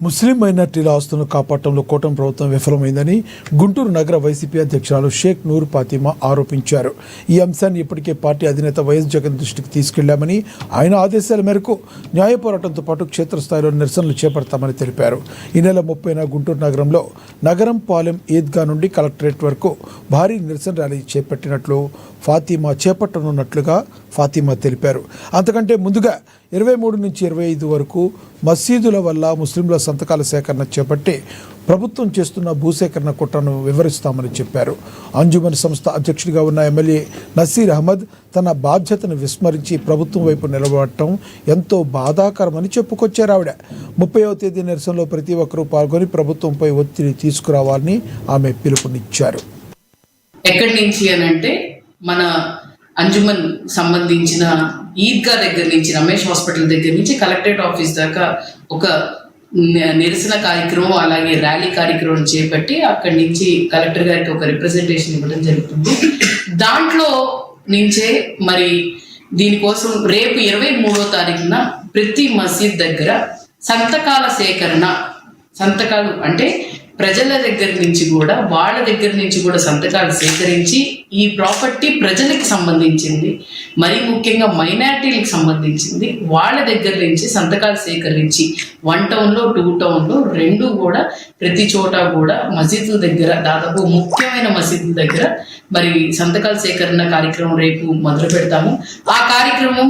ముస్లిం మైనార్టీల ఆస్తులను కాపాడటంలో కూటమి ప్రభుత్వం విఫలమైందని గుంటూరు నగర వైసీపీ అధ్యక్షురాలు షేక్ నూర్ ఫాతిమా ఆరోపించారు. ఈ అంశాన్ని ఇప్పటికే పార్టీ అధినేత వైఎస్ జగన్ దృష్టికి తీసుకెళ్లామని, ఆయన ఆదేశాల మేరకు న్యాయ పోరాటంతో పాటు క్షేత్రస్థాయిలో నిరసనలు చేపడతామని తెలిపారు. ఈ నెల 30న గుంటూరు నగరంలో నగరం పాలెం ఈద్గా నుండి కలెక్టరేట్ వరకు భారీ నిరసన ర్యాలీ చేపట్టినట్లు చేపట్టనున్నట్లుగా ఫాతిమా తెలిపారు. అంతకంటే ముందుగా 23 నుంచి 25 వరకు మసీదుల వల్ల ముస్లింల సంతకాల సేకరణ చేపట్టి ప్రభుత్వం చేస్తున్న భూసేకరణ కుట్రను వివరిస్తామని చెప్పారు. అంజుమన్ సంస్థ అధ్యక్షుడిగా ఉన్న ఎమ్మెల్యే నసీర్ అహ్మద్ తన బాధ్యతను విస్మరించి ప్రభుత్వం వైపు నిలబడటం ఎంతో బాధాకరమని చెప్పుకొచ్చారు. ఆవిడ 30వ తేదీ నిరసనలో ప్రతి ఒక్కరూ పాల్గొని ప్రభుత్వంపై ఒత్తిడి తీసుకురావాలని ఆమె పిలుపునిచ్చారు. ఎక్కడి నుంచి అని అంటే మన అంజుమన్ సంబంధించిన ఈద్గా దగ్గర నుంచి, రమేష్ హాస్పిటల్ దగ్గర నుంచి కలెక్టరేట్ ఆఫీస్ దాకా ఒక నిరసన కార్యక్రమం అలాగే ర్యాలీ కార్యక్రమం చేపట్టి అక్కడి నుంచి కలెక్టర్ గారికి ఒక రిప్రజెంటేషన్ ఇవ్వడం జరుగుతుంది. దాంట్లో నుంచే మరి దీనికోసం రేపు 23వ తారీఖున ప్రతి మసీద్ దగ్గర సంతకాలు అంటే ప్రజల దగ్గర నుంచి కూడా, వాళ్ళ దగ్గర నుంచి కూడా సంతకాలు సేకరించి ఈ ప్రాపర్టీ ప్రజలకు సంబంధించింది, మరీ ముఖ్యంగా మైనారిటీలకు సంబంధించింది, వాళ్ళ దగ్గర నుంచి సంతకాలు సేకరించి 1 టౌన్లో 2 టౌన్లో 2 కూడా ప్రతి చోట కూడా మసీదుల దగ్గర, దాదాపు ముఖ్యమైన మసీదుల దగ్గర మరి సంతకాల సేకరణ కార్యక్రమం రేపు మొదలు పెడతాము. ఆ కార్యక్రమం